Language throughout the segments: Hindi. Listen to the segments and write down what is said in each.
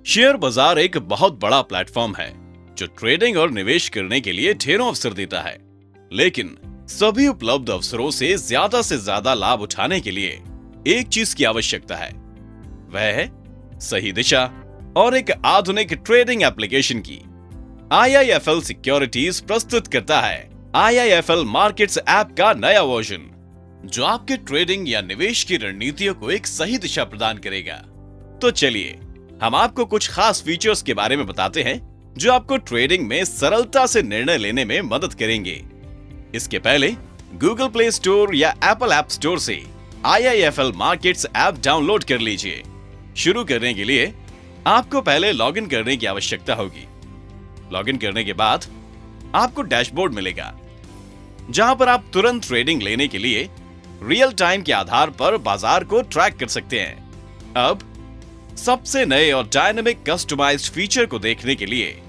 शेयर बाजार एक बहुत बड़ा प्लेटफॉर्म है जो ट्रेडिंग और निवेश करने के लिए ढेरों अवसर देता है, लेकिन सभी उपलब्ध अवसरों से ज्यादा लाभ उठाने के लिए एक चीज की आवश्यकता है, वह है सही दिशा और एक आधुनिक ट्रेडिंग एप्लीकेशन की। IIFL सिक्योरिटीज प्रस्तुत करता है IIFL मार्केट्स ऐप का नया वर्जन, जो आपके ट्रेडिंग या निवेश की रणनीतियों को एक सही दिशा प्रदान करेगा। तो चलिए हम आपको कुछ खास फीचर्स के बारे में बताते हैं जो आपको ट्रेडिंग में सरलता से निर्णय लेने में मदद करेंगे। इसके पहले गूगल प्ले स्टोर या एप्पल ऐप स्टोर से IIFL मार्केट्स ऐप डाउनलोड कर लीजिए। शुरू करने के लिए आपको पहले लॉगिन करने की आवश्यकता होगी। लॉगिन करने के बाद आपको डैशबोर्ड मिलेगा, जहां पर आप तुरंत ट्रेडिंग लेने के लिए रियल टाइम के आधार पर बाजार को ट्रैक कर सकते हैं। अब सबसे नए और डायनामिक कस्टमाइज्ड फीचर को देखने के लिए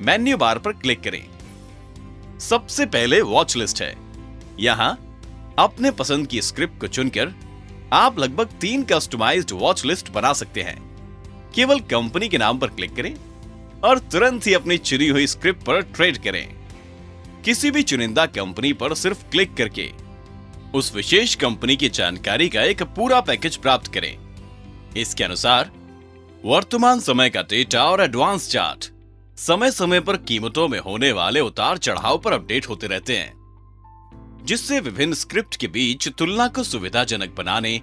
मेन्यू बार पर क्लिक करें। सबसे पहले वॉच लिस्ट है। यहां अपने पसंद की स्क्रिप्ट को चुनकर आप लगभग 3 कस्टमाइज्ड वॉच लिस्ट बना सकते हैं। केवल कंपनी के नाम पर क्लिक करें और तुरंत ही अपनी चुनी हुई स्क्रिप्ट पर ट्रेड करें। किसी भी चुनिंदा कंपनी पर सिर्फ क्लिक करके उस विशेष कंपनी की जानकारी का एक पूरा पैकेज प्राप्त करें। इसके अनुसार वर्तमान समय का डेटा और एडवांस चार्ट समय समय पर कीमतों में होने वाले उतार चढ़ाव पर अपडेट होते रहते हैं, जिससे विभिन्न स्क्रिप्ट के बीच तुलना को सुविधाजनक बनाने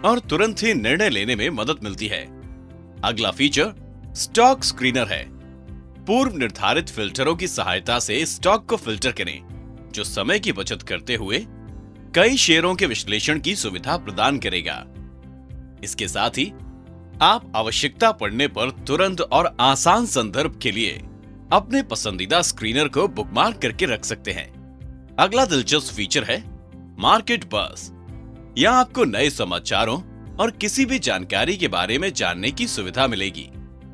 और तुरंत ही निर्णय लेने में मदद मिलती है। अगला फीचर स्टॉक स्क्रीनर है। पूर्व निर्धारित फिल्टरों की सहायता से स्टॉक को फिल्टर करें, जो समय की बचत करते हुए कई शेयरों के विश्लेषण की सुविधा प्रदान करेगा। इसके साथ ही आप आवश्यकता पड़ने पर तुरंत और आसान संदर्भ के लिए अपने पसंदीदा स्क्रीनर को बुकमार्क करके रख सकते हैं। अगला दिलचस्प फीचर है मार्केट बज़। यहां आपको नए समाचारों और किसी भी जानकारी के बारे में जानने की सुविधा मिलेगी,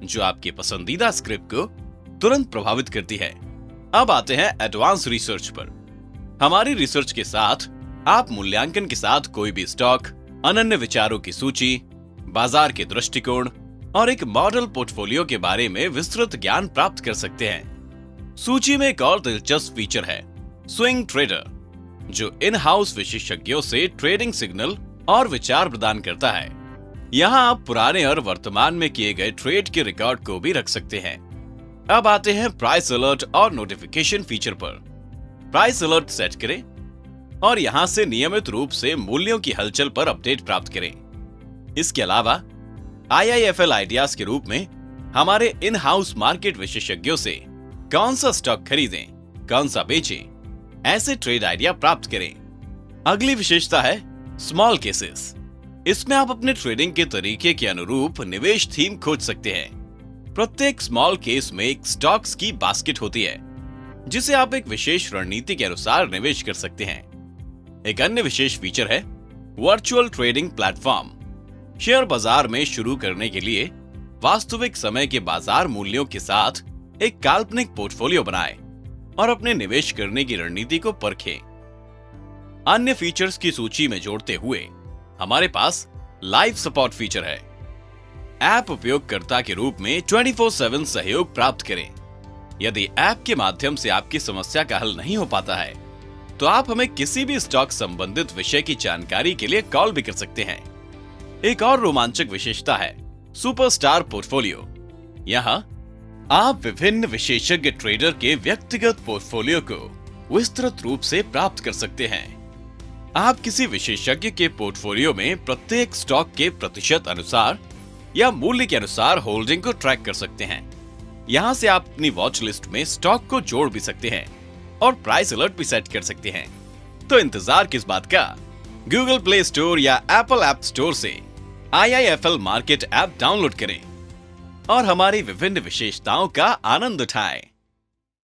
जो आपके पसंदीदा स्क्रिप्ट को तुरंत प्रभावित करती है। अब आते हैं एडवांस रिसर्च पर। हमारी रिसर्च के साथ आप मूल्यांकन के साथ कोई भी स्टॉक, अनन्य विचारों की सूची, बाजार के दृष्टिकोण और एक मॉडल पोर्टफोलियो के बारे में विस्तृत ज्ञान प्राप्त कर सकते हैं। सूची में एक और दिलचस्प फीचर है स्विंग ट्रेडर, जो इन हाउस विशेषज्ञों से ट्रेडिंग सिग्नल और विचार प्रदान करता है। यहां आप पुराने और वर्तमान में किए गए ट्रेड के रिकॉर्ड को भी रख सकते हैं। अब आते हैं प्राइस अलर्ट और नोटिफिकेशन फीचर पर। प्राइस अलर्ट सेट करें और यहां से नियमित रूप से मूल्यों की हलचल पर अपडेट प्राप्त करें। इसके अलावा IIFL आइडियाज के रूप में हमारे इन हाउस मार्केट विशेषज्ञों से कौन सा स्टॉक खरीदें, कौन सा बेचें, ऐसे ट्रेड आइडिया प्राप्त करें। अगली विशेषता है स्मॉल केसेस। इसमें आप अपने ट्रेडिंग के तरीके के अनुरूप निवेश थीम खोज सकते हैं। प्रत्येक स्मॉल केस में एक स्टॉक्स की बास्केट होती है, जिसे आप एक विशेष रणनीति के अनुसार निवेश कर सकते हैं। एक अन्य विशेष फीचर है वर्चुअल ट्रेडिंग प्लेटफॉर्म। शेयर बाजार में शुरू करने के लिए वास्तविक समय के बाजार मूल्यों के साथ एक काल्पनिक पोर्टफोलियो बनाएं और अपने निवेश करने की रणनीति को परखें। अन्य फीचर्स की सूची में जोड़ते हुए हमारे पास लाइव सपोर्ट फीचर है। ऐप उपयोगकर्ता के रूप में 24/7 सहयोग प्राप्त करें। यदि ऐप के माध्यम से आपकी समस्या का हल नहीं हो पाता है, तो आप हमें किसी भी स्टॉक संबंधित विषय की जानकारी के लिए कॉल भी कर सकते हैं। एक और रोमांचक विशेषता है सुपरस्टार पोर्टफोलियो। यहां आप विभिन्न विशेषज्ञ ट्रेडर के व्यक्तिगत पोर्टफोलियो को विस्तृत रूप से प्राप्त कर सकते हैं। आप किसी विशेषज्ञ के पोर्टफोलियो में प्रत्येक स्टॉक के प्रतिशत अनुसार या मूल्य के अनुसार होल्डिंग को ट्रैक कर सकते हैं। यहां से आप अपनी वॉच लिस्ट में स्टॉक को जोड़ भी सकते हैं और प्राइस अलर्ट भी सेट कर सकते हैं। तो इंतजार किस बात का? गूगल प्ले स्टोर या एप्पल ऐप स्टोर से IIFL मार्केट ऐप डाउनलोड करें और हमारी विभिन्न विशेषताओं का आनंद उठाएं।